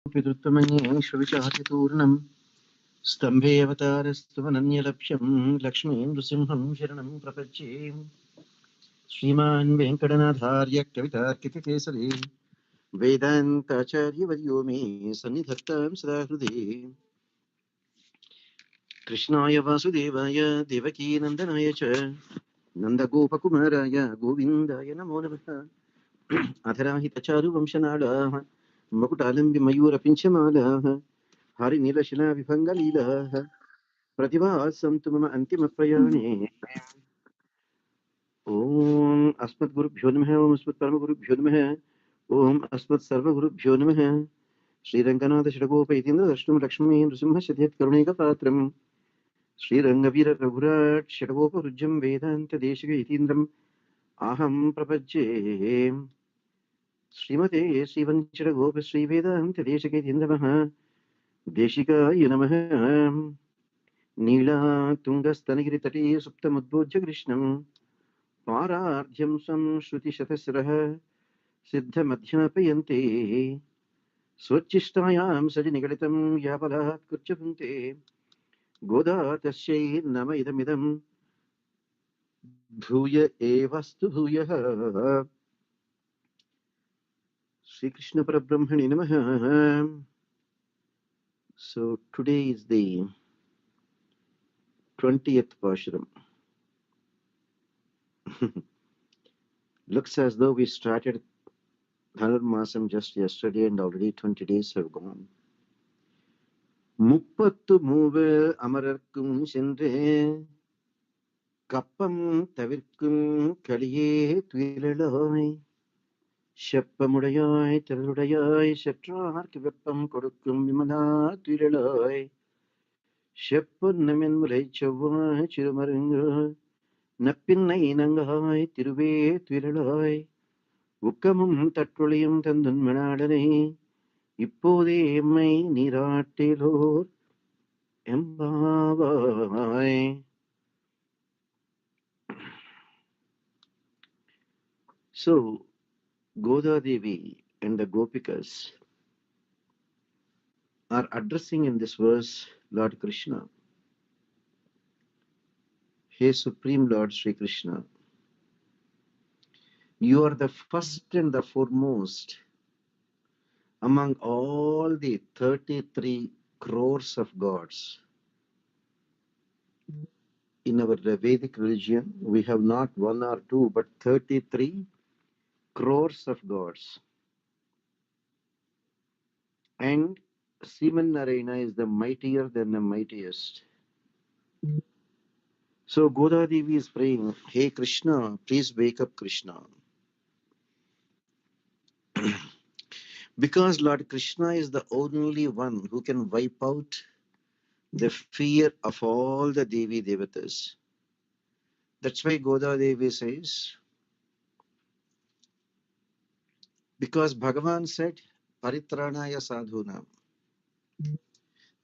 पितृत्वमन्ये श्रविचातितूर्णम् स्तम्भे अवतारस्तवनन्यलक्ष्यं लक्ष्मीं नृसिंहं शरणं प्रपद्ये श्रीमान् वेङ्कटनाथार्य कवितार्कितकेसरी वेदान्ताचार्यवर्यो मे सन्निधत्तां सदा हृदि कृष्णाय वासुदेवाय देवकीनन्दनाय च नन्दगोपकुमाराय गोविन्दाय नमो नमः अधराहितचारुवंशनालाः मकुटालम्बिमयूरपिञ्चमालाः हरिनीलशिलाविभङ्गलीलाः प्रतिभासन्तु मम अन्तिमप्रयाणे ॐ अस्मद्गुरुभ्यो नमः ॐ अस्मत्परमगुरुभ्यो नमः ॐ अस्मत्सर्वगुरुभ्यो नमः श्रीरङ्गनाथषडगोपैतीन्द्रदर्शनं लक्ष्मी नृसिंहशतीयत्करुणैकपात्रम् श्रीरङ्गवीररघुराट् षडगोपरुज्यं वेदान्तदेशिकैतीन्द्रम् आहं प्रपज्ये श्रीमते श्रीवञ्चडगोपश्रीवेदान्तदेशिकैतीन्द्रमः देशिकाय नमः नीलातुङ्गस्तनगिरितटे सुप्तमुद्बोध्य कृष्णम् पारार्ध्यं स्वं श्रुतिशतशिरः सिद्धमध्यापयन्ते स्वच्छिष्टायां सजनिगलितं यापलात् कृच्छन्ते गोदा तस्यै नम इदमिदं भूय एवस्तु भूयः श्रीकृष्णपरब्रह्मणे नमः. So today is the 20th Pashuram. Looks as though we started Dhanurmasam just yesterday and already 20 days have gone. முப்பத்து மூவு அமரர்க்கும் சென்று கப்பம் தவிர்க்கும் களியே துயிலாய் செப்பமுடையாய் திரளுடையாய் செற்றார்க்கு வெப்பம் கொடுக்கும் விமலா துயிலாய் செப்பொன்னமென் முலை செவ்வாய் சிறுமருங்கு நப்பின்னை நங்காய் திருவே துயிலாய் உக்கமும் தற்றொழியும் தந்துன் மணாடனை இப்போதே எம்மை நீராட்டிலோர் எம்பாவாய். So Goda Devi and the Gopikas are addressing in this verse Lord Krishna. Hey Supreme Lord Sri Krishna, you are the first and the foremost among all the 33 crores of gods. In our Vedic religion, we have not one or two, but 33 crores of gods. And Sriman Narayana is the mightier than the mightiest. So Goda Devi is praying, hey Krishna, please wake up Krishna. Because Lord Krishna is the only one who can wipe out the fear of all the Devi Devatas. That's why Goda Devi says, because Bhagavan said, Paritranaya Sadhunam.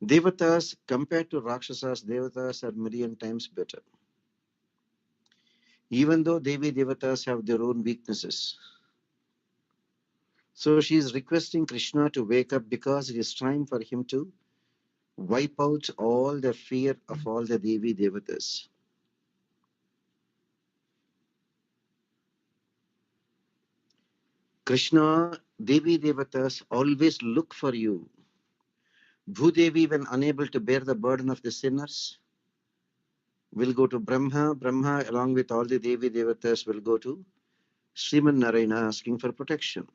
Devatas, compared to Rakshasas, Devatas are million times better. Even though Devi Devatas have their own weaknesses. So she is requesting Krishna to wake up because it is time for him to wipe out all the fear of all the Devi Devatas. Krishna, Devi Devatas always look for you. Bhudevi, when unable to bear the burden of the sinners, will go to Brahma. Brahma, along with all the Devi Devatas, will go to Sriman Narayana asking for protection.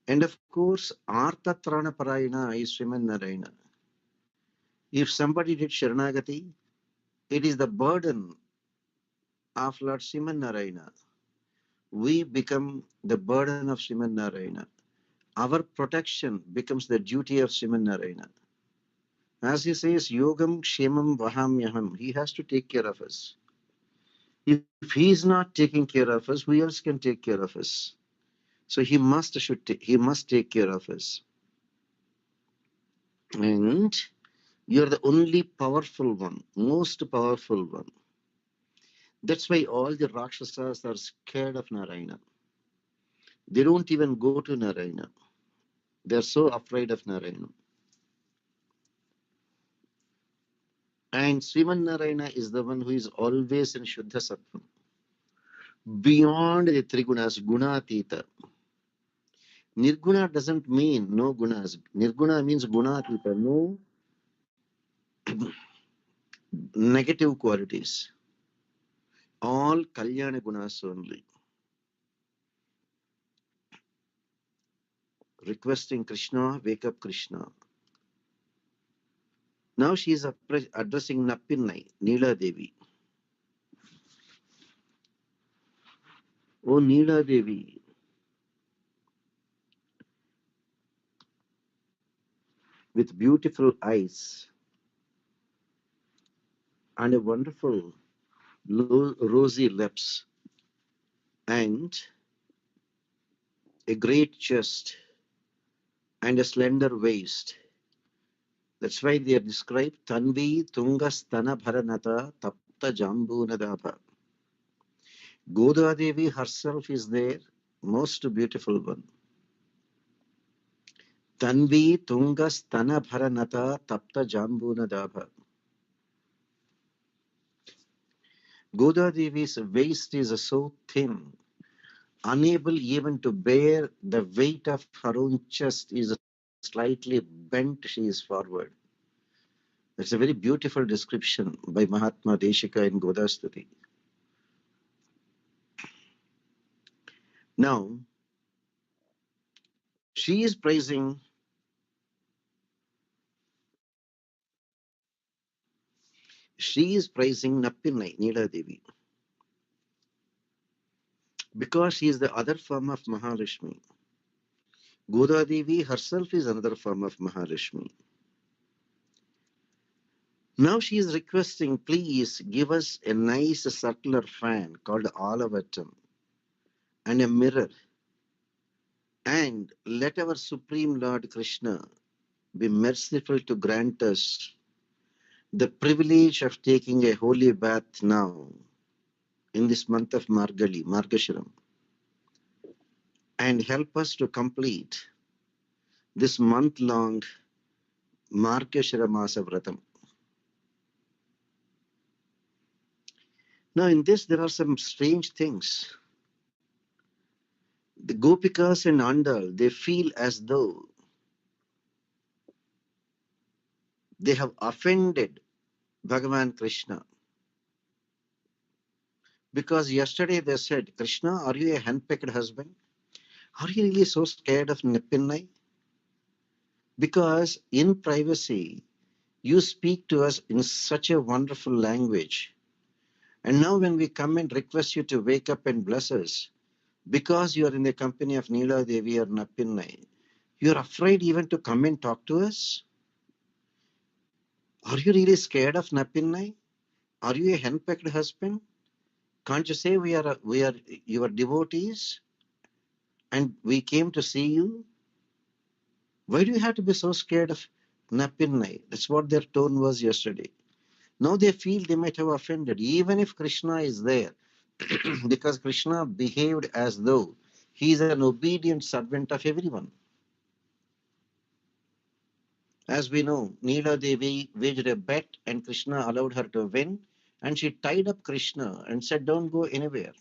And of course, Artatrana Parayana is Sriman Narayana. If somebody did Sharanagati, it is the burden of Lord Sriman Narayana. We become the burden of Sriman Narayana. Our protection becomes the duty of Sriman Narayana. As he says, Yogam Kshemam Vahamyaham, he has to take care of us. If he is not taking care of us, who else can take care of us? So he must take care of us. And you are the only powerful one, most powerful one. That's why all the Rakshasas are scared of Narayana. They don't even go to Narayana. They're so afraid of Narayana. And Sriman Narayana is the one who is always in Shuddha Sattva, beyond the Trigunas, Gunatita. Nirguna doesn't mean no gunas. Nirguna means Gunatita, no negative qualities. All Kalyana gunas only. Requesting Krishna, wake up Krishna. Now she is addressing Nappinai, Neela Devi. Oh Neela Devi, with beautiful eyes and a wonderful rosy lips and a great chest and a slender waist. That's why they are described Tanvi Tunga Stana Bharanata Tapta Jambunadabha. Goda Devi herself is there, most beautiful one. Tanvi Tunga Stana Bharanata Tapta Jambunadabha. Goda Devi's waist is so thin, unable even to bear the weight of her own chest, is slightly bent, she is forward. That's a very beautiful description by Mahatma Desika in Godastuti. Now, she is praising Nappinai, Neela Devi, because she is the other form of Mahalakshmi. Goda Devi herself is another form of Mahalakshmi. Now she is requesting, please give us a nice circular fan called Alavatam and a mirror, and let our Supreme Lord Krishna be merciful to grant us the privilege of taking a holy bath now in this month of Margashiram, and help us to complete this month-long Margashira Masa Vratam. Now in this there are some strange things. The Gopikas and Andal, they feel as though they have offended Bhagavan Krishna. Because yesterday they said, Krishna, are you a hand-picked husband? Are you really so scared of Nippinai? Because in privacy, you speak to us in such a wonderful language. And now when we come and request you to wake up and bless us, because you are in the company of Neela Devi or Nappinai, you are afraid even to come and talk to us? Are you really scared of Nappinai? Are you a henpecked husband? Can't you say we are your devotees and we came to see you? Why do you have to be so scared of Nappinai? That's what their tone was yesterday. Now they feel they might have offended, even if Krishna is there, because Krishna behaved as though he is an obedient servant of everyone. As we know, Neela Devi waged a bet and Krishna allowed her to win, and she tied up Krishna and said, don't go anywhere.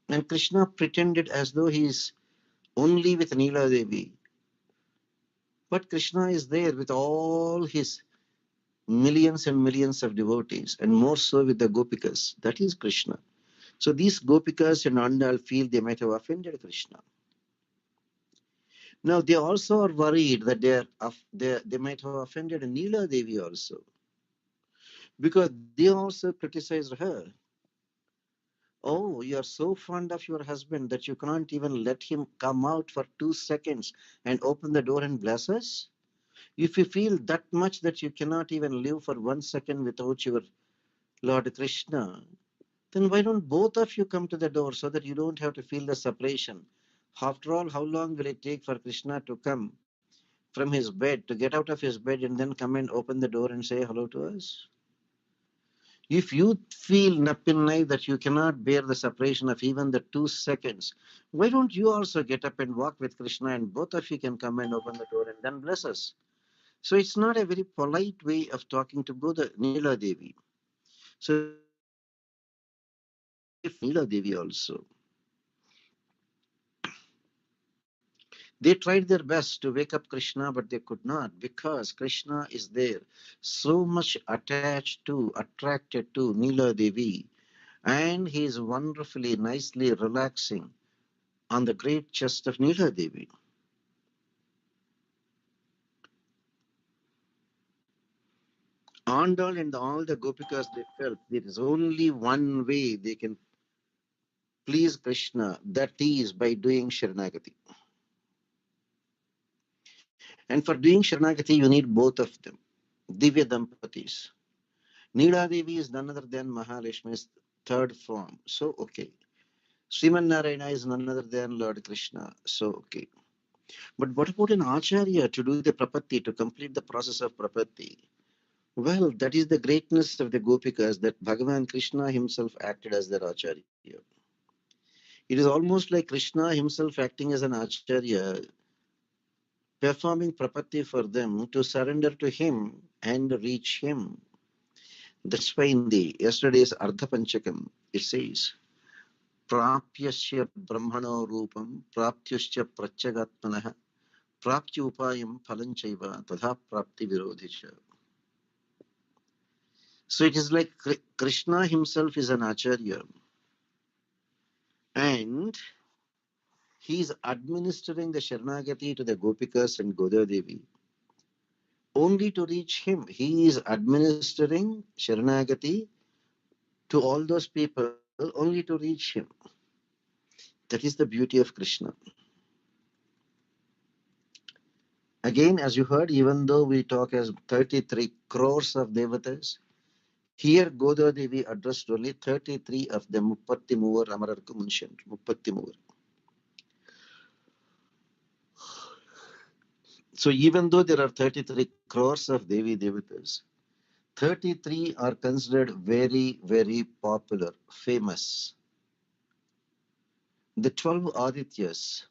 And Krishna pretended as though he is only with Neela Devi. But Krishna is there with all his millions and millions of devotees, and more so with the Gopikas. That is Krishna. So these Gopikas and Andal feel they might have offended Krishna. Now they also are worried that they might have offended Neela Devi also, because they also criticized her. Oh, you are so fond of your husband that you can't even let him come out for 2 seconds and open the door and bless us? If you feel that much that you cannot even live for 1 second without your Lord Krishna, then why don't both of you come to the door so that you don't have to feel the separation? After all, how long will it take for Krishna to come from his bed, to get out of his bed and then come and open the door and say hello to us? If you feel Napinnai that you cannot bear the separation of even the 2 seconds, why don't you also get up and walk with Krishna and both of you can come and open the door and then bless us? So it's not a very polite way of talking to Goda Nila Devi. So Nila Devi also. They tried their best to wake up Krishna, but they could not because Krishna is there, so much attached to, attracted to Nila Devi, and he is wonderfully, nicely relaxing on the great chest of Nila Devi. Andal and all the Gopikas, they felt there is only one way they can please Krishna, that is by doing Sharanagati. And for doing Sharanagati, you need both of them, Divya Dampatis. Neela Devi is none other than Mahalakshmi's third form. So, okay. Sriman Narayana is none other than Lord Krishna. So, okay. But what about an Acharya to do the Prapatti, to complete the process of Prapatti? Well, that is the greatness of the Gopikas, that Bhagavan Krishna himself acted as their Acharya. It is almost like Krishna himself acting as an Acharya, performing Prapatti for them to surrender to him and reach him. That's why in the yesterday's Ardha Panchakam, it says, Prapyasya Brahmano Rupam, Praptyuscha Prachagatmanah, Praptyupayam Phalanchaiva, Tadha Prapti Virodhicha. So it is like Krishna himself is an Acharya, and he is administering the Sharanagati to the Gopikas and Godadevi. Only to reach him, he is administering Sharanagati to all those people only to reach him. That is the beauty of Krishna. Again, as you heard, even though we talk as 33 crores of devatas, here Goda Devi addressed only 33 of them. Muppatti Mover Amararku Munshan. Muppatti Mover. So even though there are 33 crores of Devi Devatas, 33 are considered very, very popular, famous. The 12 Adityas,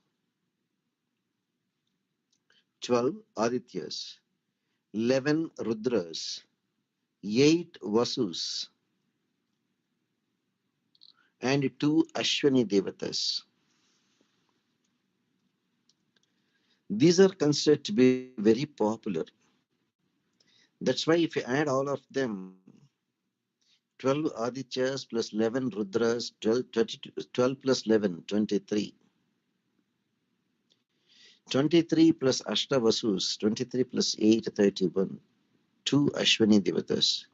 11 Rudras, 8 Vasus, and 2 Ashwani Devatas. These are considered to be very popular. That's why if you add all of them, 12 Adityas plus 11 Rudras, 12 plus 11, 23. 23 plus Ashtavasus, 23 plus 8, 31. 2 Ashwani Devatas.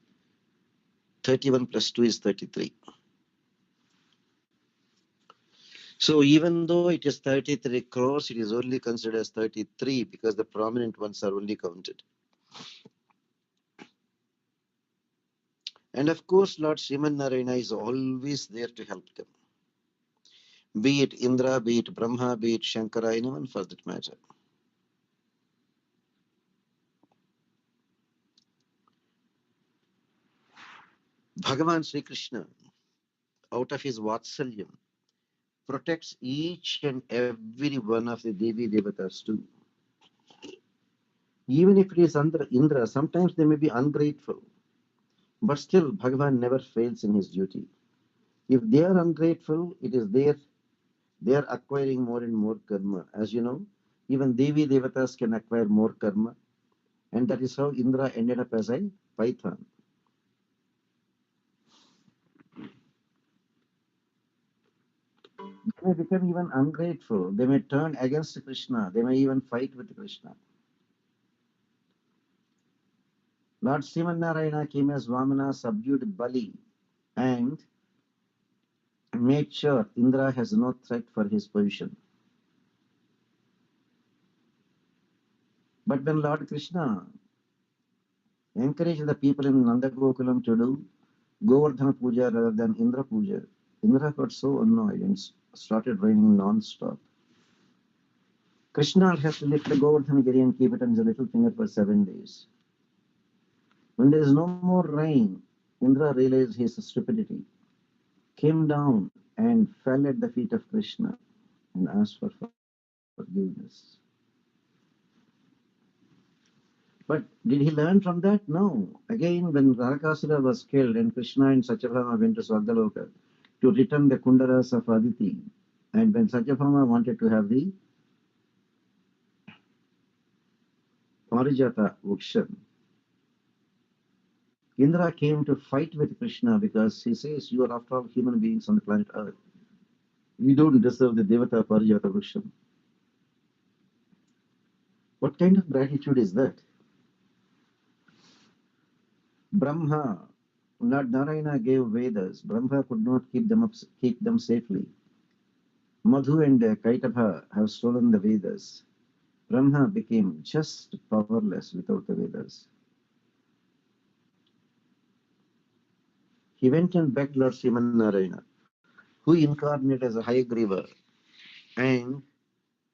31 plus 2 is 33. So even though it is 33 crores, it is only considered as 33 because the prominent ones are only counted. And of course, Lord Sriman Narayana is always there to help them. Be it Indra, be it Brahma, be it Shankara, anyone for that matter. Bhagavan Sri Krishna, out of his Vatsalyam, protects each and every one of the Devi Devatas too. Even if it is under Indra, sometimes they may be ungrateful. But still, Bhagavan never fails in his duty. If they are ungrateful, it is they are acquiring more and more karma. As you know, even Devi Devatas can acquire more karma. And that is how Indra ended up as a python. They may become even ungrateful. They may turn against Krishna. They may even fight with Krishna. Lord Srimanarayana came as Vamana, subdued Bali, and made sure Indra has no threat for his position. But when Lord Krishna encouraged the people in Nandagokulam to do Govardhana Puja rather than Indra Puja, Indra got so annoyed and started raining non-stop. Krishna has to lift the Govardhana Giri and keep it on his little finger for 7 days. When there is no more rain, Indra realized his stupidity, came down and fell at the feet of Krishna and asked for forgiveness. But did he learn from that? No. Again, when Rarakasura was killed and Krishna and Satyabhama went to Swargaloka to return the Kundaras of Aditi, and when Satyabhama wanted to have the Parijata Vukshan, Indra came to fight with Krishna because he says, you are after all human beings on the planet Earth. You don't deserve the Devata Parijata Vukshan. What kind of gratitude is that? Brahma, Lord Narayana gave Vedas. Brahma could not keep them safely. Madhu and Kaitabha have stolen the Vedas. Brahma became just powerless without the Vedas. He went and begged Lord Srimanarayana, who incarnated as a Hayagriva and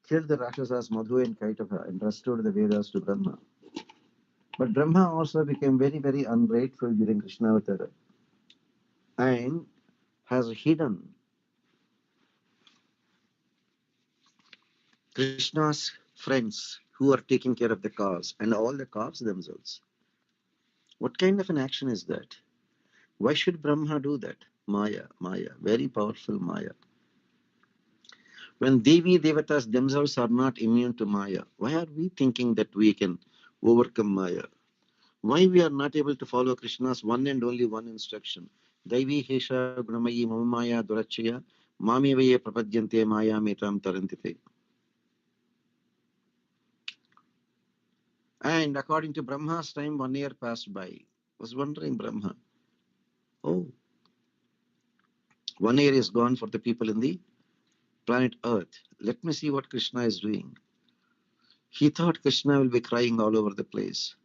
killed the Rakshasas Madhu and Kaitabha and restored the Vedas to Brahma. But Brahma also became very, very ungrateful during Krishnavatara and has hidden Krishna's friends who are taking care of the cows and all the cows themselves. What kind of an action is that? Why should Brahma do that? Maya, Maya, very powerful Maya. When Devi Devatas themselves are not immune to Maya, why are we thinking that we can overcome Maya? Why we are not able to follow Krishna's one and only one instruction? Daivi Hesha Gunamayi Mamamaya Durachaya Mami Vaye Prapadyante Maya Metam Tarantite. And according to Brahma's time, 1 year passed by. I was wondering, Brahma, oh, 1 year is gone for the people in the planet Earth. Let me see what Krishna is doing. He thought Krishna will be crying all over the place.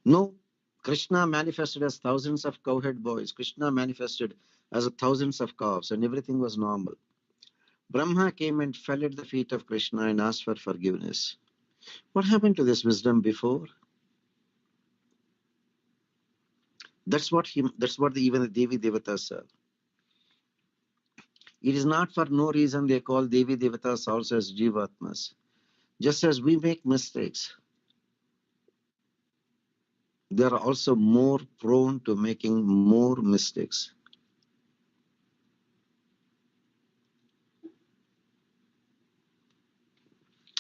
No, Krishna manifested as thousands of cowhead boys. Krishna manifested as thousands of calves, and everything was normal. Brahma came and fell at the feet of Krishna and asked for forgiveness. What happened to this wisdom before? Even the Devi Devatas are. It is not for no reason they call Devi Devatas also as Jivatmas. Just as we make mistakes, they are also more prone to making more mistakes.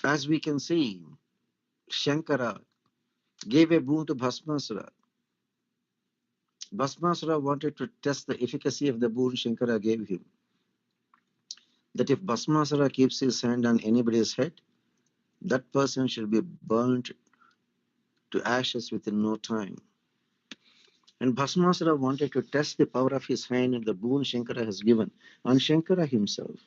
As we can see, Shankara gave a boon to Bhasmasura. Bhasmasura wanted to test the efficacy of the boon Shankara gave him. That if Bhasmasura keeps his hand on anybody's head, that person should be burnt to ashes within no time. And Bhasmasura wanted to test the power of his hand and the boon Shankara has given on Shankara himself.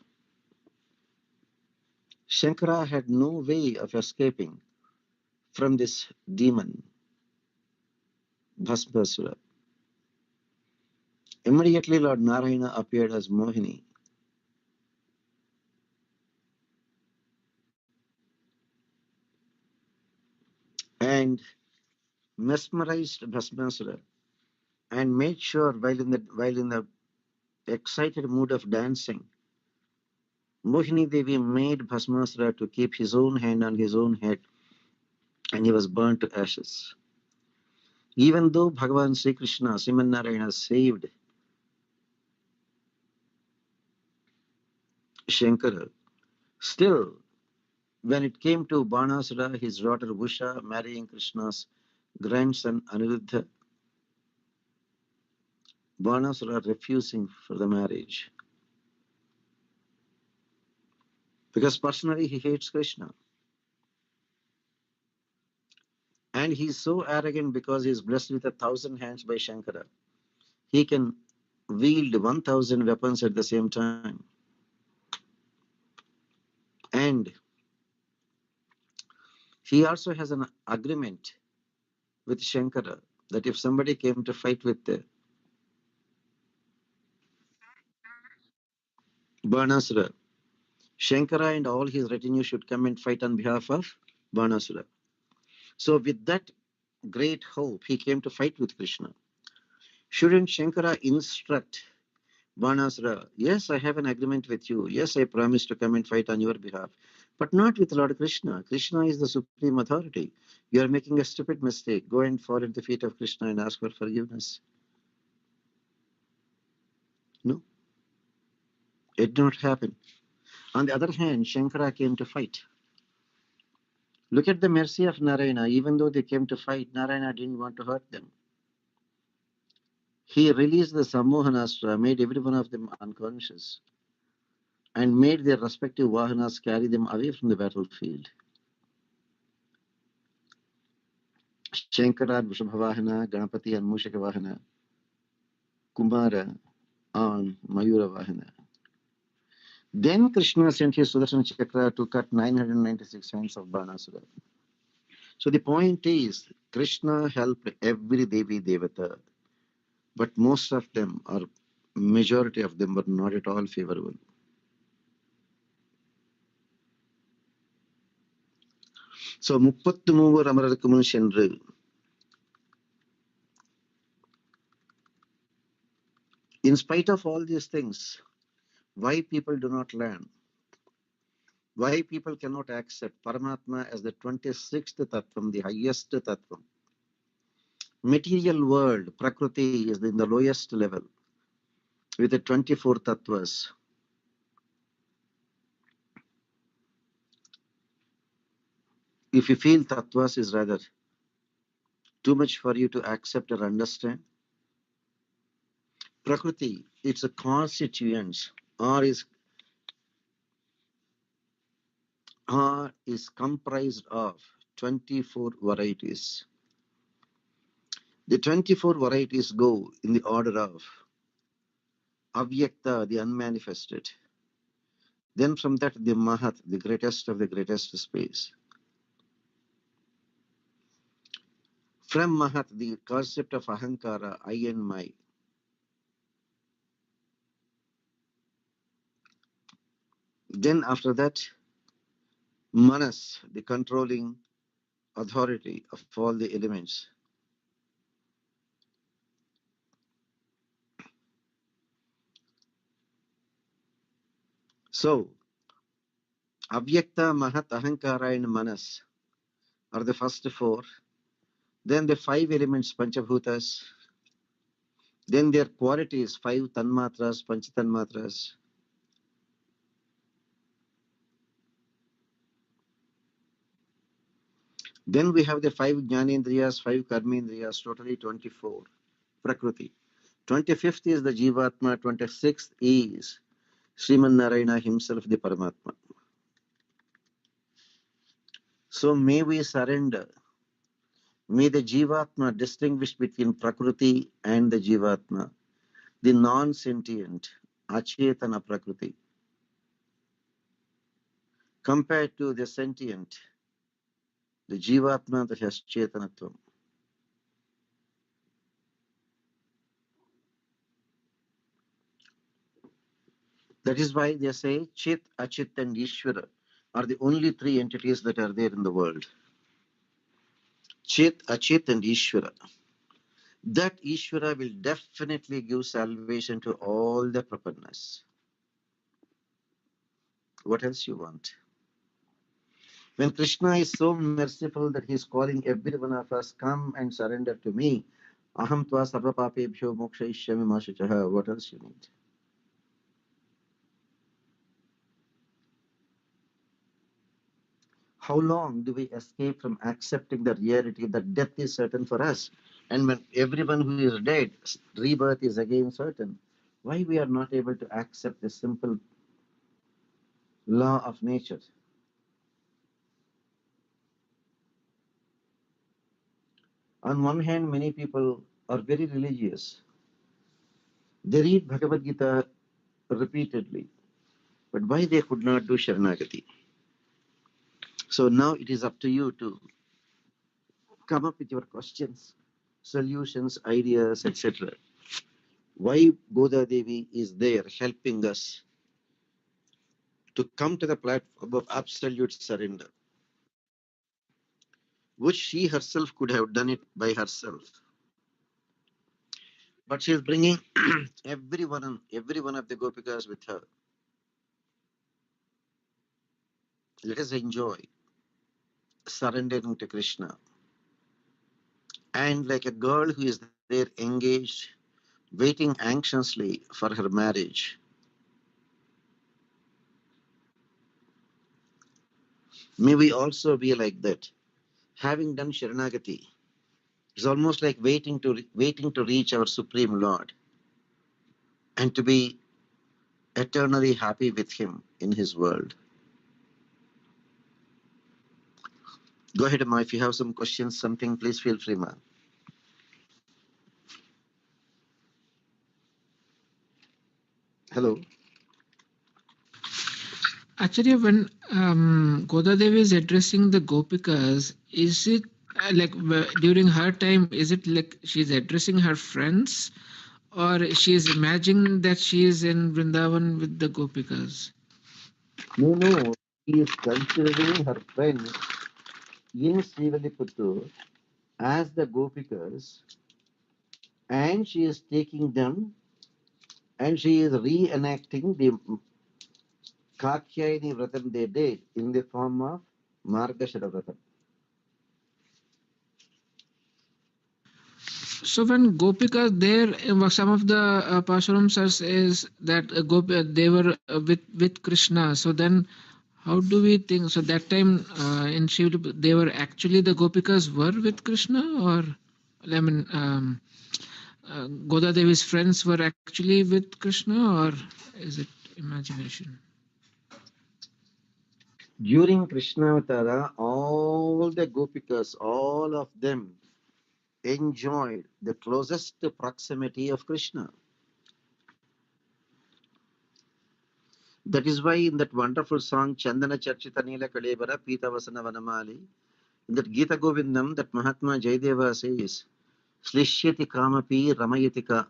Shankara had no way of escaping from this demon, Bhasmasura. Immediately Lord Narayana appeared as Mohini. And mesmerized Bhasmasura and made sure while in the excited mood of dancing, Mohini Devi made Bhasmasura to keep his own hand on his own head and he was burnt to ashes. Even though Bhagavan Sri Krishna, Srimanarayana saved Shankara, still when it came to Banasura, his daughter Usha marrying Krishna's grandson Aniruddha, Banasura refusing for the marriage. Because personally he hates Krishna. And he is so arrogant because he is blessed with 1,000 hands by Shankara. He can wield 1,000 weapons at the same time. And he also has an agreement with Shankara that if somebody came to fight with Banasura, Shankara and all his retinue should come and fight on behalf of Banasura. So with that great hope, he came to fight with Krishna. Shouldn't Shankara instruct Banasura, yes, I have an agreement with you. Yes, I promise to come and fight on your behalf, but not with Lord Krishna. Krishna is the supreme authority. You are making a stupid mistake. Go and fall at the feet of Krishna and ask for forgiveness. No, it did not happen. On the other hand, Shankara came to fight. Look at the mercy of Narayana. Even though they came to fight, Narayana didn't want to hurt them. He released the Sammohanastra, made every one of them unconscious, and made their respective Vahanas carry them away from the battlefield. Shankara and Vrishabhavahana, Ganapati and Mushakavahana, Kumara on Mayura Vahana. Then Krishna sent his Sudarshan Chakra to cut 996 hands of Banasura. So the point is, Krishna helped every Devi Devata, but most of them, or majority of them, were not at all favorable. So, 33 அமரருக்கு முன் சென்று in spite of all these things, why people do not learn, why people cannot accept Paramatma as the 26th Tattvam, the highest Tattvam. Material world, Prakriti, is in the lowest level with the 24 Tattvas. If you feel Tattvas is rather too much for you to accept or understand, Prakriti, it's a constituents, or is comprised of 24 varieties. The 24 varieties go in the order of Avyakta, the unmanifested. Then from that, the Mahat, the greatest of the greatest space. From Mahat, the concept of Ahankara, I and my. Then after that, Manas, the controlling authority of all the elements. So, Avyakta, Mahat, Ahankara and Manas are the first four. Then the 5 elements, Panchabhutas. Then their qualities, 5 Tanmatras, Panchatanmatras. Then we have the 5 Jnanendriyas, 5 Karmendriyas, totally 24. Prakriti. 25th is the Jivatma, 26th is Sriman Narayana himself, the Paramatma. So may we surrender. May the Jivatma distinguish between Prakriti and the Jivatma, the non-sentient, Achetana Prakriti, compared to the sentient, the Jivatma that has Chetanatvam. That is why they say Chit, Achit and Ishvara are the only 3 entities that are there in the world. Chit, Achit and Ishvara. That Ishvara will definitely give salvation to all the Prapannas. What else you want? When Krishna is so merciful that he is calling every one of us, come and surrender to me. Aham tva sarva papebhyo mokshayishyami ma shuchaha. What else you need? How long do we escape from accepting the reality that death is certain for us? And when everyone who is dead, rebirth is again certain. Why we are not able to accept the simple law of nature? On one hand, many people are very religious. They read Bhagavad Gita repeatedly. But why they could not do Sharanagati? So now it is up to you to come up with your questions, solutions, ideas, etc. Why Goda Devi is there helping us to come to the platform of absolute surrender. which she herself could have done it by herself. But she is bringing every one of the gopikas with her. Let us enjoy surrendering to Krishna. And like a girl who is there engaged, waiting anxiously for her marriage, may we also be like that. Having done Sharanagati, it's almost like waiting to reach our Supreme Lord and to be eternally happy with Him in His world. Go ahead, Ma. If you have some questions, something, please feel free, Ma. Hello. Actually, when Godadevi is addressing the Gopikas, is it during her time, is it like she's addressing her friends, or she's imagining that she is in Vrindavan with the Gopikas? No. He is considering her friends in Srivilliputtur as the Gopikas, and she is taking them and she is reenacting the Katyayani Vratam they did in the form of Margashara Vratam. So when Gopikas there, some of the Pasharams says that they were with Krishna. So then, how do we think? So that time in Shiv, they were actually the Gopikas were with Krishna, or I mean, Goda Devi's friends were actually with Krishna, or is it imagination? During Krishnavtara, all the Gopikas, all of them enjoyed the closest proximity of Krishna. That is why in that wonderful song, Chandana Charchita Neela Kalebara Pita Vasana Vanamali, in that Gita Govindam, that Mahatma Jayadeva says, Slishyati Kamapi Ramayatika,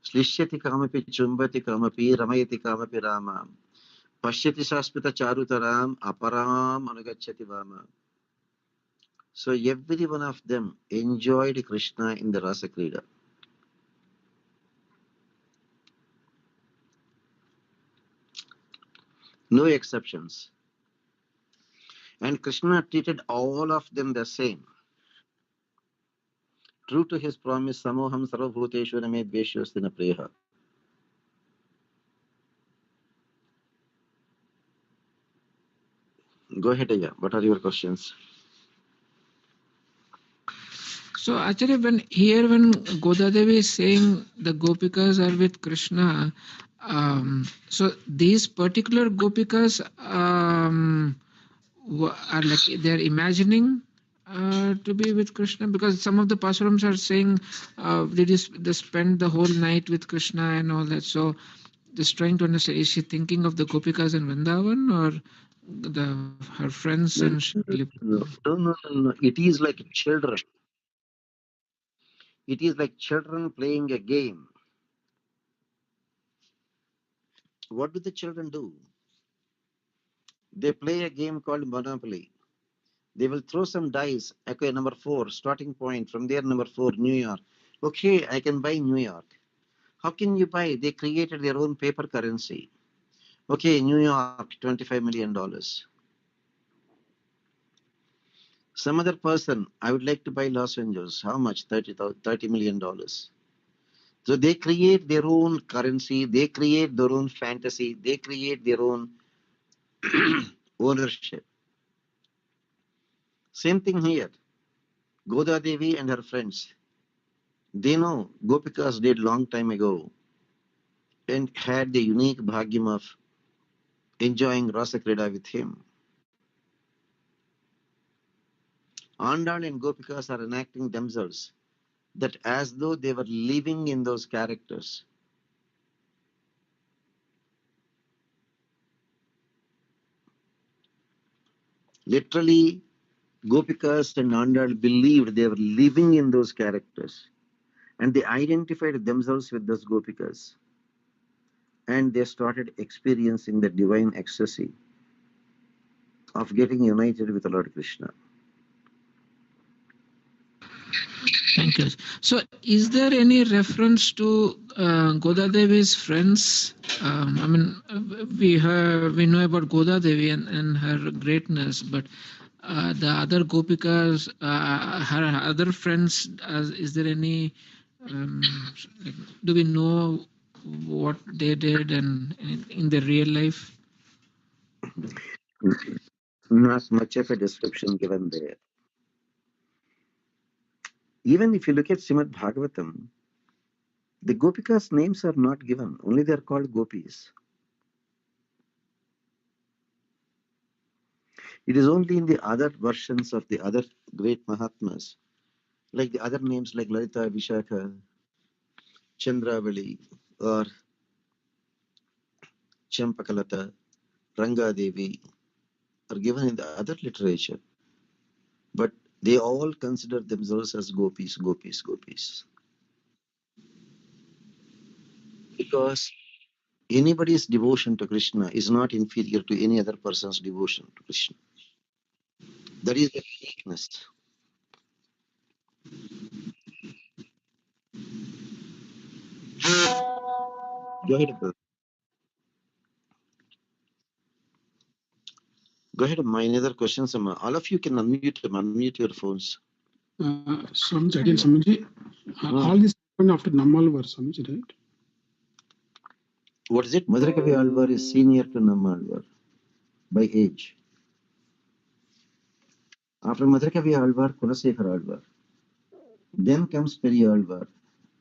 Slishyati Kamapi Chumbati Kamapi Ramayati Kamapi Rama, Pashyati Saspita Charutaram, Aparam Anugachati Vama. So every one of them enjoyed Krishna in the Rasa Krida. No exceptions. And Krishna treated all of them the same. True to his promise, Samoham Sarvabhuteshu Name Dveshyosti Priya. Go ahead, Aya. What are your questions? So actually, when Goda Devi is saying the Gopikas are with Krishna, so these particular Gopikas are like they're imagining to be with Krishna, because some of the Pasarams are saying they spend the whole night with Krishna and all that. So just trying to understand, is she thinking of the Gopikas in Vrindavan or her friends in No. It is like children. It is like children playing a game. What do the children do? They play a game called Monopoly. They will throw some dice. Okay, number 4, starting point. From there, number 4, New York. Okay, I can buy New York. How can you buy? They created their own paper currency. Okay, New York, $25 million. Some other person, I would like to buy Los Angeles. How much? $30 million. So they create their own currency, they create their own fantasy, they create their own ownership. Same thing here. Goda Devi and her friends, they know Gopikas did long time ago and had the unique bhagyam of enjoying Rasa Krida with him. Andal and Gopikas are enacting themselves that as though they were living in those characters. Literally, Gopikas and Andal believed they were living in those characters and they identified themselves with those Gopikas and they started experiencing the divine ecstasy of getting united with Lord Krishna. Okay. So, is there any reference to Goda Devi's friends? I mean, we know about Goda Devi and her greatness, but the other Gopikas, her other friends, is there any? Like, do we know what they did and in their real life? Not much of a description given there. Even if you look at Srimad Bhagavatam, the Gopikas' names are not given, only they are called gopis. It is only in the other versions of the other great Mahatmas, like the other names like Lalita, Vishakha, Chandravali, or Champakalata, Rangadevi, are given in the other literature. But they all consider themselves as gopis, gopis, gopis. Because anybody's devotion to Krishna is not inferior to any other person's devotion to Krishna. That is the uniqueness. Go ahead, brother. Go ahead. My other questions, all of you can unmute your phones. Swamiji, again, Swamiji, all this happened after Nammalvar, Swamiji, right? What is it? Madarakavi Alvar is senior to Nammalvar by age. After Madarakavi Alvar, Kulasekhar Alvar. Then comes Peri Alvar.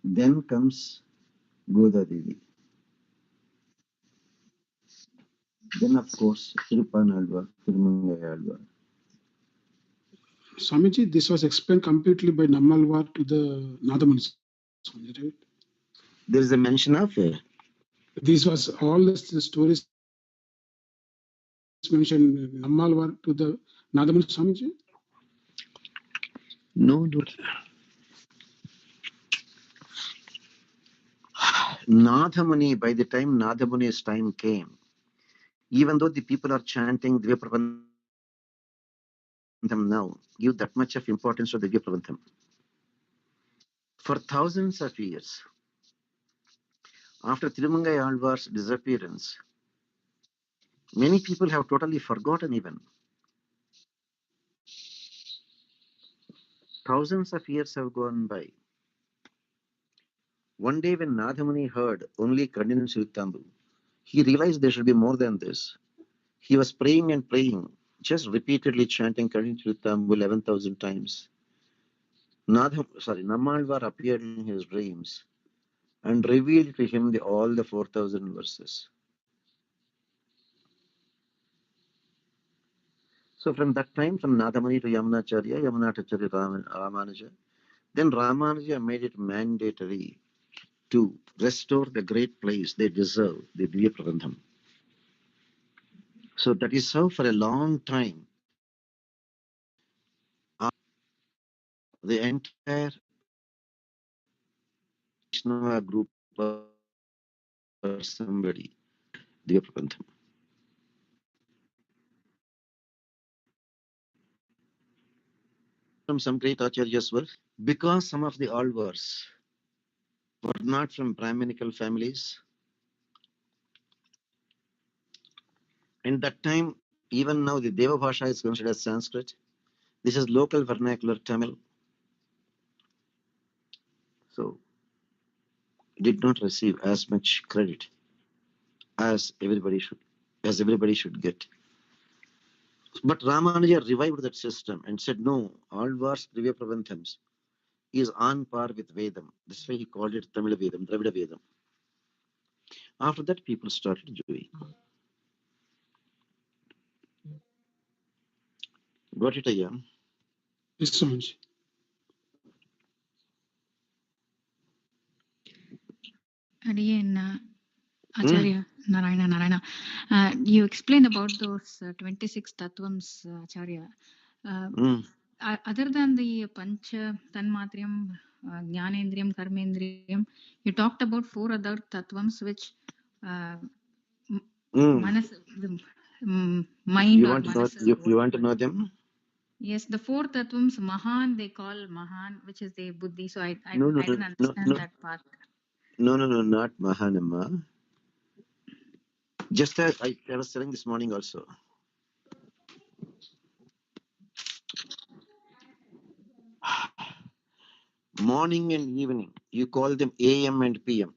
Then comes Goda Devi. Then, of course, Thirupan Alvar, Thirumangai Alvar. Swamiji, this was explained completely by Nammalvar to the Nadamuni, Swamiji, right? There is a mention of This was all the stories mentioned Nammalvar to the Nadamuni, Swamiji? no. Nadhamuni, by the time Nadhamuni's time came, even though the people are chanting Divya Prabandham now, give that much of importance to the Divya Prabandham. For thousands of years, after Thirumangai Alvar's disappearance, many people have totally forgotten even. Thousands of years have gone by. One day when Nadhamuni heard only Kandin Siltambu, he realized there should be more than this. He was praying and praying, just repeatedly chanting Kandin Siltambu 11,000 times. Nammalvar appeared in his dreams and revealed to him all the 4,000 verses. So from that time, from Nadhamuni to Yamunacharya, Yamunacharya to Ramanuja, then Ramanuja made it mandatory to restore the great place they deserve, the Divya Prabandham. So that is how for a long time, the entire Vaishnava group or somebody, Divya Prabandham. From some great acharyas were, because some of the Alvars were not from Brahminical families. In that time, even now, the Deva Bhasha is considered as Sanskrit. This is local vernacular Tamil. So, did not receive as much credit as everybody should get. But Ramanuja revived that system and said, no, Alvar's Divya Prabandhams is on par with Vedam. That's why he called it Tamil Vedam, Dravida Vedam. After that, people started doing. Got it, Ayya? Yes, Swamiji. Again, Acharya, Narayana. You explained about those 26 tattvams, Acharya. Other than the Pancha, Tanmatriyam, Jnanendriyam, Karmendriyam, you talked about 4 other tattvams which manas, mind You or want, manas. you want to know them? Yes, the four tattvams, Mahan, they call Mahan, which is the Buddhi. So I No, no, didn't no, understand no, that part. no, no, no, not Mahanama. Just as I was telling this morning also. Morning and evening, you call them AM and PM.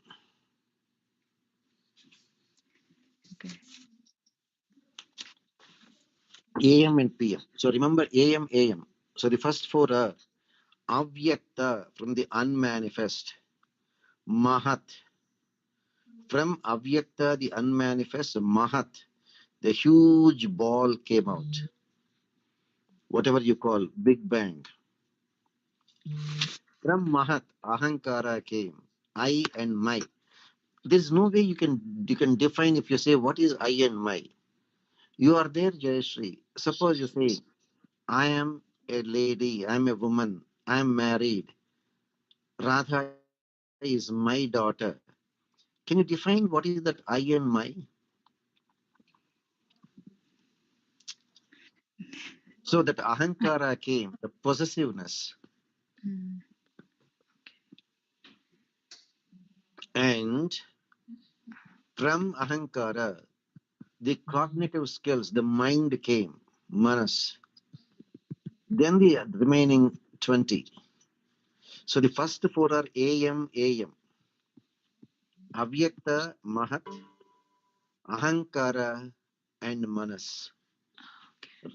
Okay. AM and PM. So remember AM, AM. So the first four are Avyakta, from the unmanifest. Mahat, from Avyakta, the unmanifest. Mahat, the huge ball came out. Whatever you call Big Bang. From Mahat, Ahankara came. I and my. There's no way you can define if you say what is I and my. You are there, Jayashree. Suppose you say, I am a lady, I'm a woman, I'm married. Radha is my daughter. Can you define what is that I and my? So that ahankara came, the possessiveness. Mm. And from ahankara, the cognitive skills, the mind came, manas. Then the remaining 20. So the first four are AM, AM. Avyakta, Mahat, Ahankara, and Manas.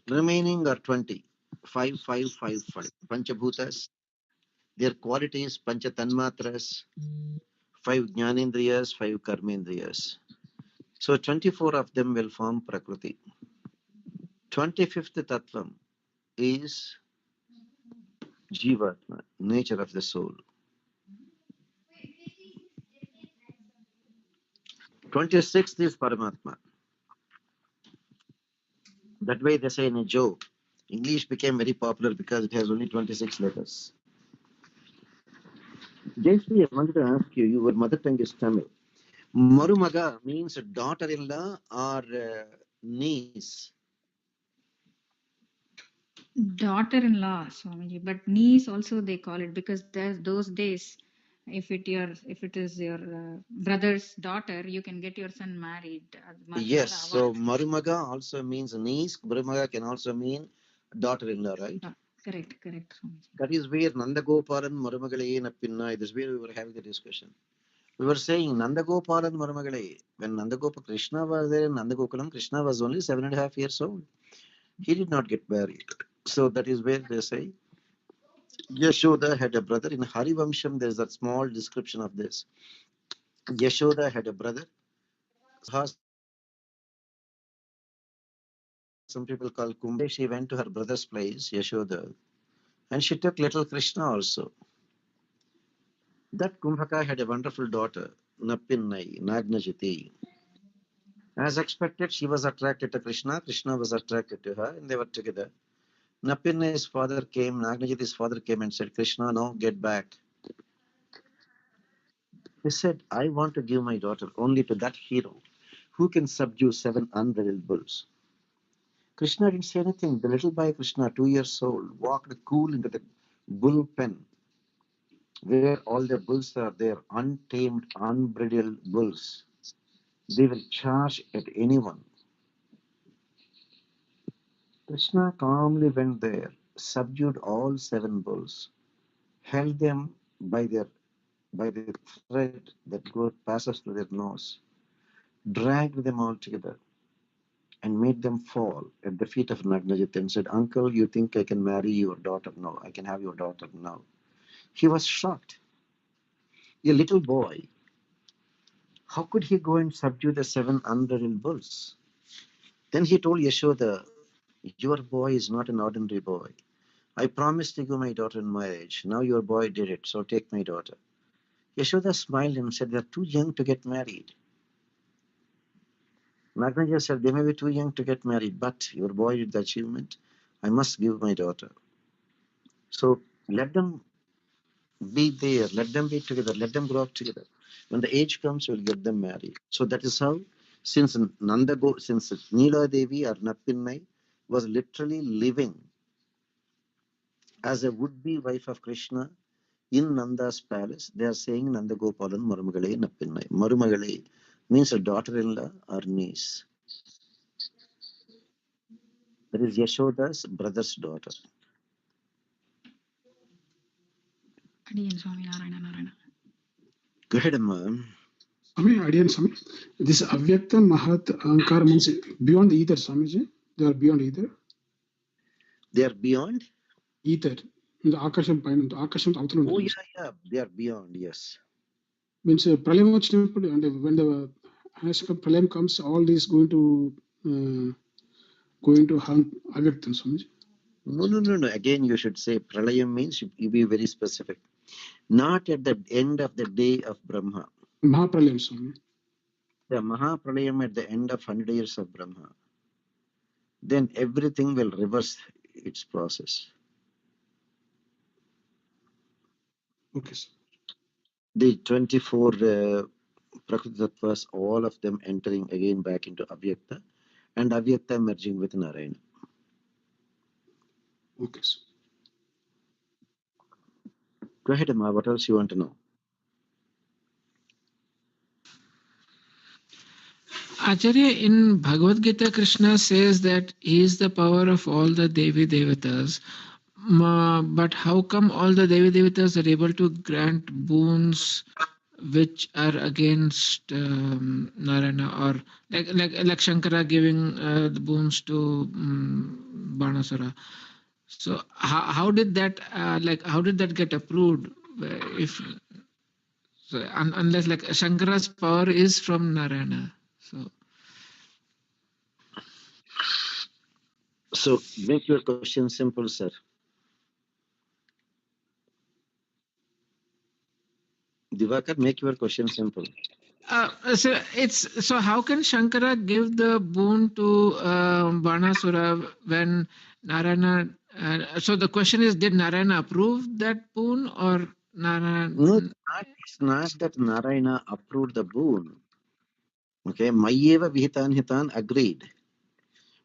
Remaining are 20. 5, 5, 5, 5. Panchabhutas. Their qualities, Panchatanmatras. 5 Jnanendriyas, 5 Karmendriyas. So 24 of them will form Prakriti. 25th Tattvam is Jivatma, nature of the soul. 26th is Paramatma. That way they say in a joke. English became very popular because it has only 26 letters. Jayashree, I wanted to ask you, your mother tongue is Tamil. Marumaga means daughter-in-law or niece. Daughter-in-law, Swamiji, but niece also they call it because there's those days. If it is your brother's daughter, you can get your son married. Yes, so Marumaga also means niece. Marumaga can also mean daughter-in-law, right? Correct, Swamiji. That is where Nandagopalan Marumagale Nappinna, this is where we were having the discussion. We were saying Nandagopalan Marumagale. When Nandagopa Krishna was there in Nandagokulam, Krishna was only 7.5 years old. He did not get married. So that is where they say Yashoda had a brother. In Harivamsham, there is a small description of this. Yashoda had a brother. Some people call Kumbhe. She went to her brother's place, Yashoda, and she took little Krishna also. That Kumbhaka had a wonderful daughter, Napinnai, Nagnajiti. As expected, she was attracted to Krishna. Krishna was attracted to her, and they were together. Napinnai's father came, Nagnajiti's father came and said, Krishna, no, get back. He said, I want to give my daughter only to that hero who can subdue 7 unbridled bulls. Krishna didn't say anything. The little boy Krishna, 2 years old, walked cool into the bull pen where all the bulls are there, untamed, unbridled bulls. They will charge at anyone. Krishna calmly went there, subdued all 7 bulls, held them by the thread that passes through their nose, dragged them all together, and made them fall at the feet of Nagnajit and said, Uncle, you think I can marry your daughter? No, I can have your daughter now. He was shocked. A little boy, how could he go and subdue the 7 unbridled bulls? Then he told Yashoda, your boy is not an ordinary boy. I promised to give my daughter in marriage. Now your boy did it, so take my daughter. Yashoda smiled and said, they're too young to get married. Nagnaja said, they may be too young to get married, but your boy did the achievement. I must give my daughter. So let them be there, let them be together, let them grow up together. When the age comes, we'll get them married. So that is how, since Neela Devi or Napinnai was literally living as a would-be wife of Krishna in Nanda's palace, they are saying Nandagopalan Marumagale Nappinai. Marumagale means a daughter-in-law or niece. That is Yashoda's brother's daughter. Adiyan Swami Narayana. Go ahead, Amma. Swami, again, Swami. This Avyakta Mahat Ankar means beyond ether, Swamiji. They are beyond ether. They are beyond? Ether. The Akasham Pain, Akasham Avthalu. Oh, yeah. They are beyond, yes. Means Pralayam Vachinappudu, and when the Pralayam comes, all this going to harm Avyaktam, Swamiji. No. Again, you should say Pralayam means you be very specific. Not at the end of the day of Brahma. Mahapralayam, Swami. The Mahapralayam at the end of 100 years of Brahma. Then everything will reverse its process. Okay, sir. The 24 Prakriti Tattvas, all of them entering again back into Avyakta, and Avyakta merging with Narayana. Okay, sir. Go ahead, Amma. What else you want to know? Acharya, in Bhagavad Gita, Krishna says that he is the power of all the Devi Devatas. But how come all the Devi Devatas are able to grant boons which are against Narayana, or like Shankara giving the boons to Banasura? So how did that get approved? If so, unless like Shankara's power is from Narayana, So make your question simple, sir. Divakar, make your question simple. So how can Shankara give the boon to Banasura when Narayana? So the question is, did Narayana approve that boon, or Narayana? No, it's not that Narayana approved the boon. Okay, Mayeva Vihitan Hitan agreed.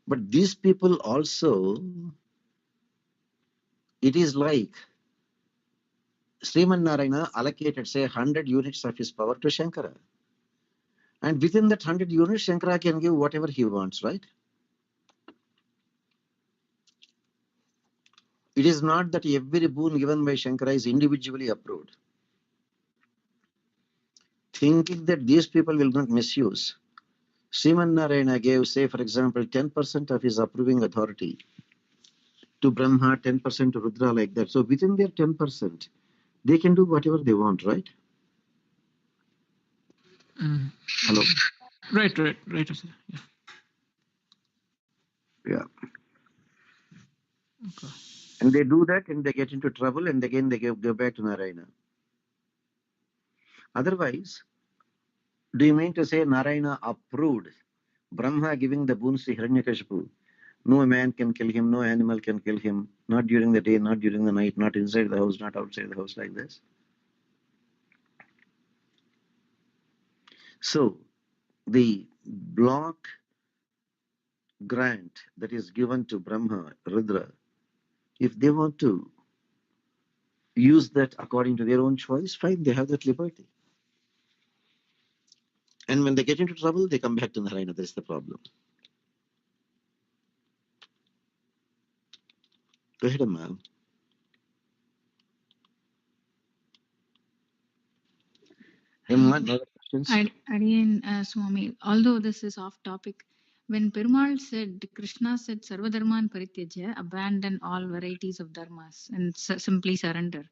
But these people also, it is like Sriman Narayana allocated, say, 100 units of his power to Shankara. And within that 100 units, Shankara can give whatever he wants, right? It is not that every boon given by Shankara is individually approved. Thinking that these people will not misuse. Sriman Narayana gave, say, for example, 10% of his approving authority to Brahma, 10% to Rudra, like that. So within their 10%, they can do whatever they want, right? Hello? Right. Yeah. Okay. And they do that and they get into trouble and again they go back to Narayana. Otherwise, do you mean to say Narayana approved Brahma giving the boons to Hiranyakashipu? No man can kill him, no animal can kill him, not during the day, not during the night, not inside the house, not outside the house, like this. So, the block grant that is given to Brahma, Rudra, if they want to use that according to their own choice, fine, they have that liberty. And when they get into trouble, they come back to Narayana. That's the problem. Go ahead, ma'am. Anyone other questions? Adiyan Swami, although this is off topic, when Perumal said, Krishna said, Sarvadharman Parityaja, abandon all varieties of dharmas and simply surrender.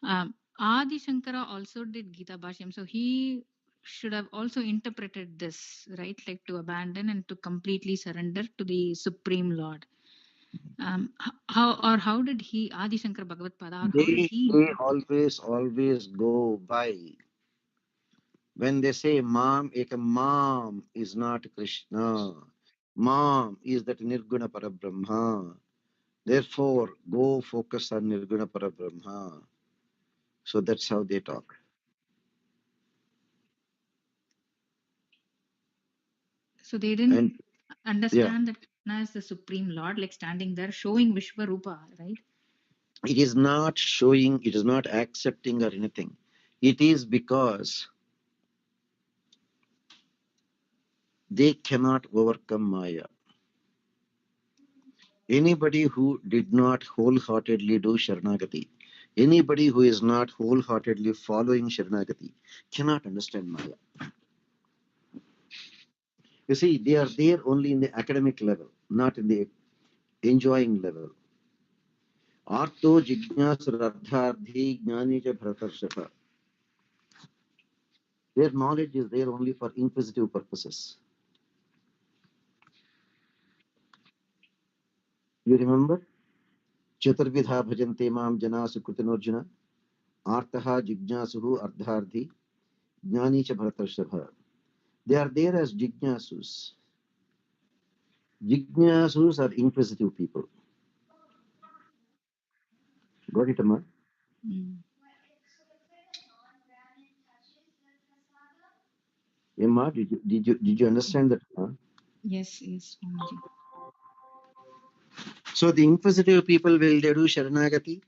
Adi Shankara also did Gita Bhashyam, so he should have also interpreted this, right? Like to abandon and to completely surrender to the Supreme Lord. How did he, Adi Shankara Bhagavad Pada, how did he? They always go by. When they say Mam is not Krishna. Mam is that Nirguna Parabrahma. Therefore, go focus on Nirguna Parabrahma. So that's how they talk. So they didn't understand that Krishna is the Supreme Lord, like standing there showing Vishwarupa, right? It is not showing, it is not accepting or anything. It is because they cannot overcome Maya. Anybody who did not wholeheartedly do Sharanagati, anybody who is not wholeheartedly following Sharanagati, cannot understand Maya. You see, they are there only in the academic level, not in the enjoying level. Arto jignasarardharthi jnani cha bharatarshava. Their knowledge is there only for inquisitive purposes. You remember? Chaturvidha bhajante mam janasu krutinurjuna. Artaha jignasuhu ardharthi jnani cha bharatarshava. They are there as jignasus. Jignasus are inquisitive people. Got it, Amma? Mm. Emma, did you understand that? Huh? Yes, yes, Swamiji. So the inquisitive people, will they do Sharanagati?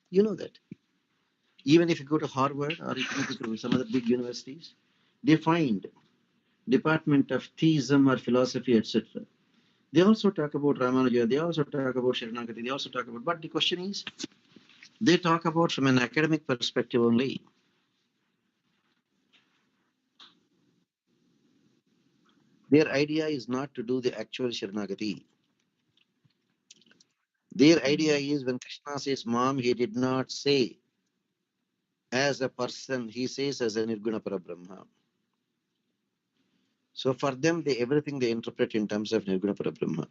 You know that. Even if you go to Harvard or if you go to some other big universities, they find department of theism or philosophy, etc. They also talk about Ramanuja, they also talk about Sharanagati, they also talk about, but the question is, they talk about from an academic perspective only. Their idea is not to do the actual Sharanagati. Their idea is when Krishna says Mom, he did not say as a person, he says as a Nirguna Parabrahma. So for them, everything they interpret in terms of Nirguna Parabrahma.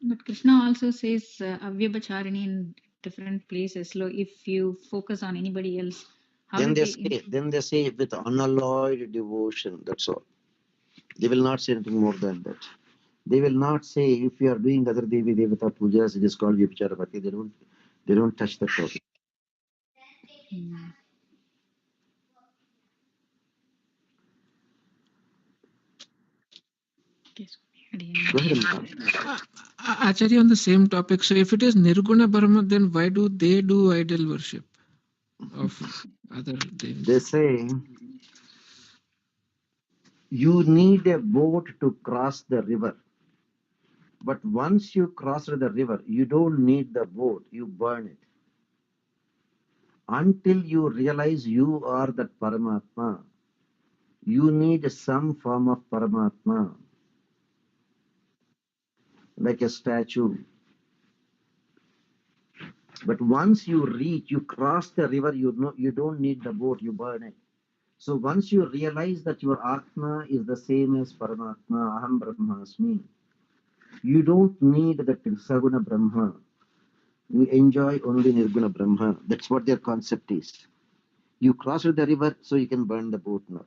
But Krishna also says avyabhacharini in different places. So if you focus on anybody else, how Then will they say with unalloyed devotion, that's all. They will not say anything more than that. They will not say if you are doing other Devi Devata pujas, it is called Vyabhacharapati. They don't touch that topic. Mm. Yes, Go ahead, Amma. Acharya, on the same topic, so if it is Nirguna Brahma, then why do they do idol worship of other They devas? say you need a boat to cross the river. But once you cross the river, you don't need the boat, you burn it. Until you realize you are that Paramatma, you need some form of Paramatma, like a statue. But once you reach, you cross the river, you don't need the boat, you burn it. So once you realize that your Atma is the same as Paramatma, Aham Brahmasmi, you don't need the Saguna Brahma. You enjoy only Nirguna Brahma. That's what their concept is. You cross the river, so you can burn the boat now.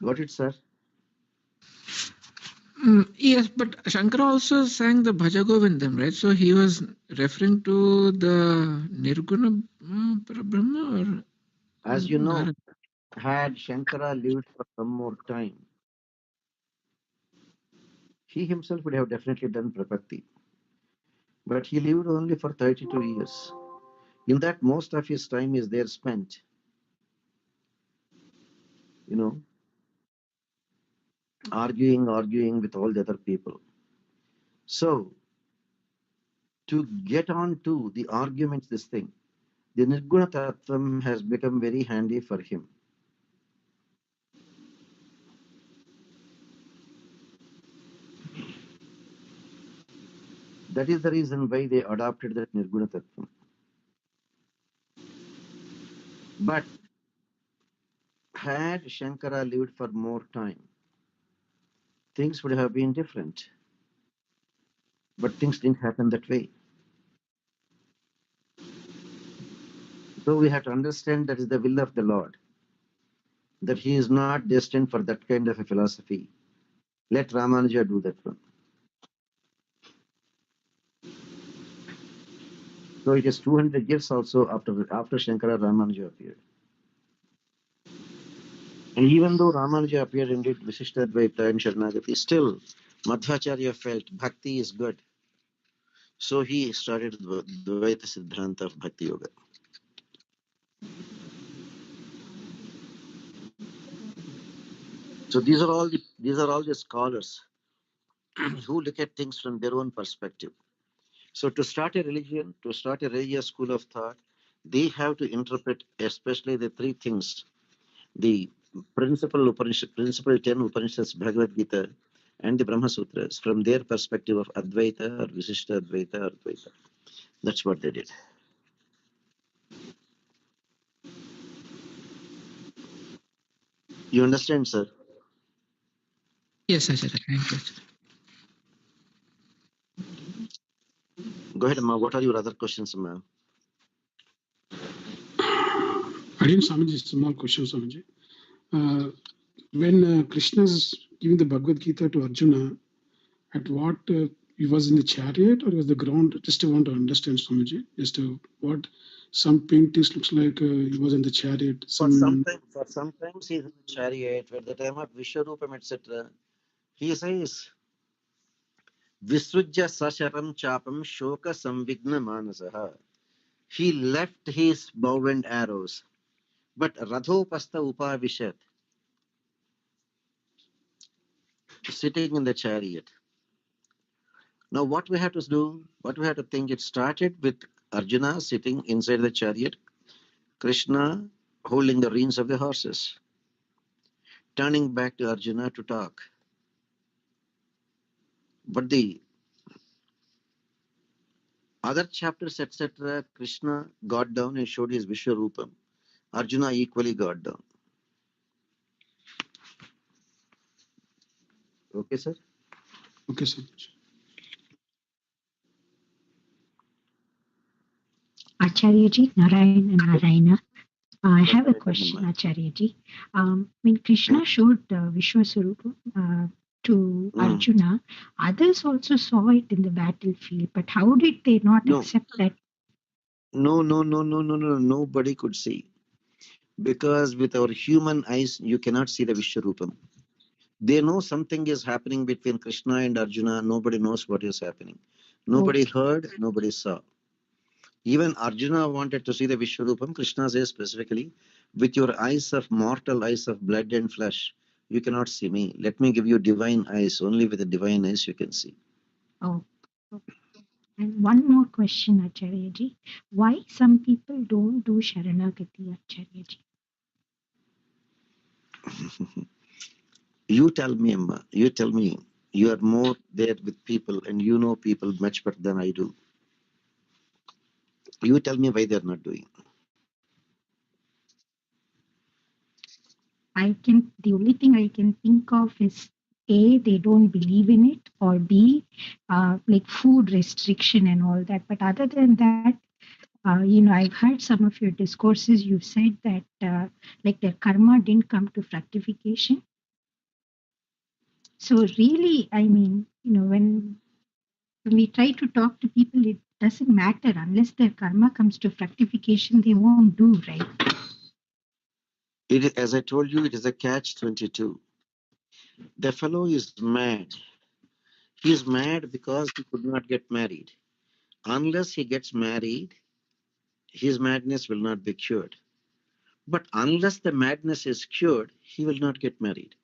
Got it, sir? Yes, but Shankara also sang the Bhaja Govindam, right? So he was referring to the Nirguna Brahma, or As you know, Narada? had Shankara lived for some more time, he himself would have definitely done Prapatti. But he lived only for 32 years. In that, most of his time is there spent, you know, arguing with all the other people. So, to get on to the arguments, this thing, the Nirguna Tattvam has become very handy for him. That is the reason why they adopted that Nirguna Tattvam. But had Shankara lived for more time, things would have been different. But things didn't happen that way. So we have to understand that is the will of the Lord, that he is not destined for that kind of a philosophy. Let Ramanuja do that one. So it is 200 years also after Shankara Ramanuja appeared. And even though Ramanuja appeared in it, Visishtadvaita and Sharanagati, still Madhvacharya felt bhakti is good. So he started the Dvaita Siddhanta of Bhakti Yoga. So these are all the scholars who look at things from their own perspective. So to start a religion, to start a religious school of thought, they have to interpret especially the three things: the principal 10 Upanishads, Bhagavad Gita, and the Brahma Sutras from their perspective of Advaita or Visishta Advaita or Advaita. That's what they did. You understand, sir? Yes, Acharya. Thank you. Go ahead, Ma. What are your other questions, ma'am? Again, Swamiji, small question, Swamiji. When Krishna is giving the Bhagavad Gita to Arjuna, at what he was in the chariot or was the ground? Just want to understand, Swamiji. Just what some paintings looks like he was in the chariot. For sometimes he's in the chariot. At the time of Vishwarupam, etc., he says, Visrujya Sasharam Chapam Shoka Samvigna Manasaha. He left his bow and arrows, but Radhopasta Upavishat, sitting in the chariot. Now, what we have to do, what we have to think, it started with Arjuna sitting inside the chariot, Krishna holding the reins of the horses, turning back to Arjuna to talk. But the other chapters, etc., Krishna got down and showed his Vishwarupam. Arjuna equally got down. Okay, sir? Okay, sir. Acharyaji, Narayana. I have a question, Acharyaji. When Krishna showed Vishwaswarupa to Arjuna, others also saw it in the battlefield, but how did they not accept that? No. Nobody could see. Because with our human eyes, you cannot see the Vishwarupam. They know something is happening between Krishna and Arjuna. Nobody knows what is happening. Nobody heard, nobody saw. Even Arjuna wanted to see the Vishwarupam. Krishna says specifically, with your eyes of mortal eyes of blood and flesh, you cannot see me. Let me give you divine eyes. Only with the divine eyes you can see. Oh. And one more question, Acharyaji. Why some people don't do Sharanagati, Acharyaji? You tell me, Amma. You tell me. You are more there with people and you know people much better than I do. You tell me why they are not doing. The only thing I can think of is A, they don't believe in it, or B, like food restriction and all that. But other than that, I've heard some of your discourses. You said that like their karma didn't come to fructification. So really, I mean, when we try to talk to people, it doesn't matter unless their karma comes to fructification, they won't do, right? As I told you, it is a catch-22. The fellow is mad. He is mad because he could not get married. Unless he gets married, his madness will not be cured. But unless the madness is cured, he will not get married.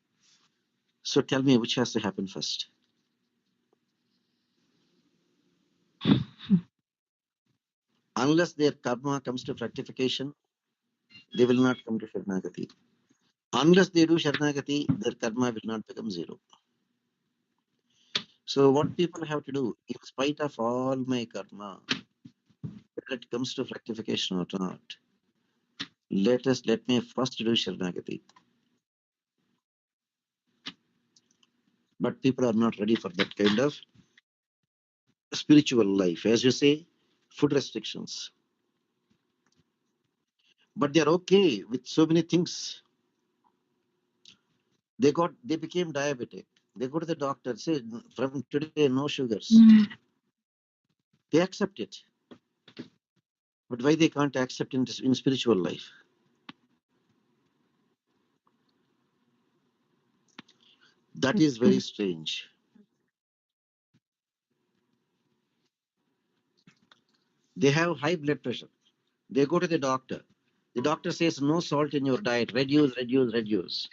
So tell me, which has to happen first? Unless their karma comes to fructification, they will not come to Sharanagati. Unless they do Sharanagati, their karma will not become zero. So what people have to do, in spite of all my karma, whether it comes to fructification or not, let me first do Sharanagati. But people are not ready for that kind of spiritual life. As you say, food restrictions. But they're okay with so many things. They became diabetic. They go to the doctor, say, from today, no sugars. They accept it. But why they can't accept in spiritual life? That is very strange. They have high blood pressure. They go to the doctor. The doctor says no salt in your diet, reduce, reduce, reduce.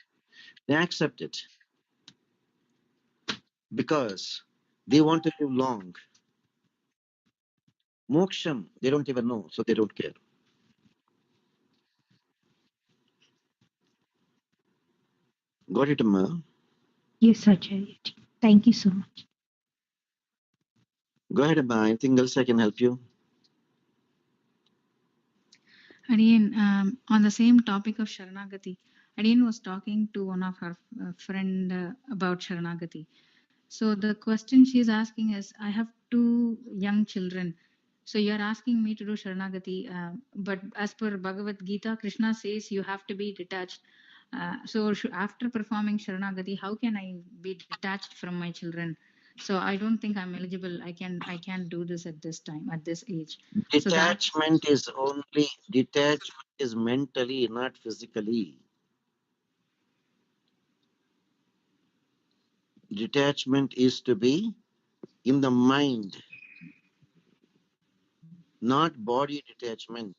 They accept it because they want to live long. Moksham, they don't even know, so they don't care. Got it, Amma? Yes, Acharya. Thank you so much. Go ahead, Amma. Anything else I can help you? Again, on the same topic of Sharanagati, Adian was talking to one of her friend about Sharanagati. So the question she's asking is, I have two young children. So you're asking me to do Sharanagati, but as per Bhagavad Gita, Krishna says you have to be detached. So after performing Sharanagati, how can I be detached from my children? So I don't think I'm eligible. I can't do this at this time, at this age. So that Detachment is only, detachment is mentally, not physically. Detachment is to be in the mind, not body detachment.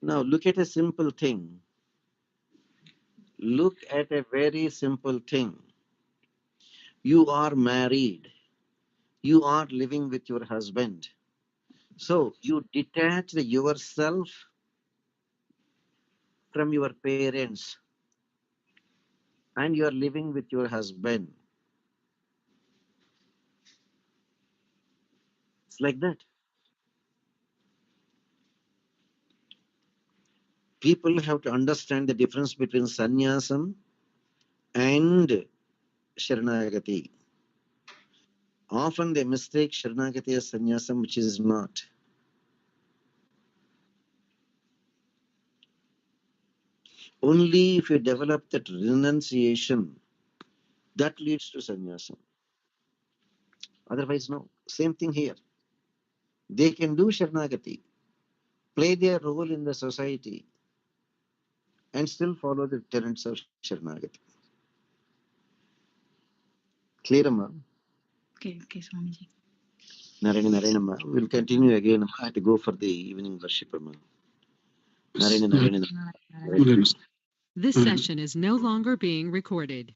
Now look at a simple thing. Look at a very simple thing. You are married. You are living with your husband. So you detach yourself from your parents and you are living with your husband. It's like that. People have to understand the difference between sannyasam and sharanagati. Often they mistake sharanagati as sannyasam, which is not. Only if you develop that renunciation, that leads to sannyasam. Otherwise, no. Same thing here. They can do sharanagati, play their role in the society, and still follow the tenets of sharanagati. Clear, Amma? okay, Swamiji. Narayana, Amma. We'll continue again. I have to go for the evening worship, Amma. Narayana. Holiness. This session is no longer being recorded.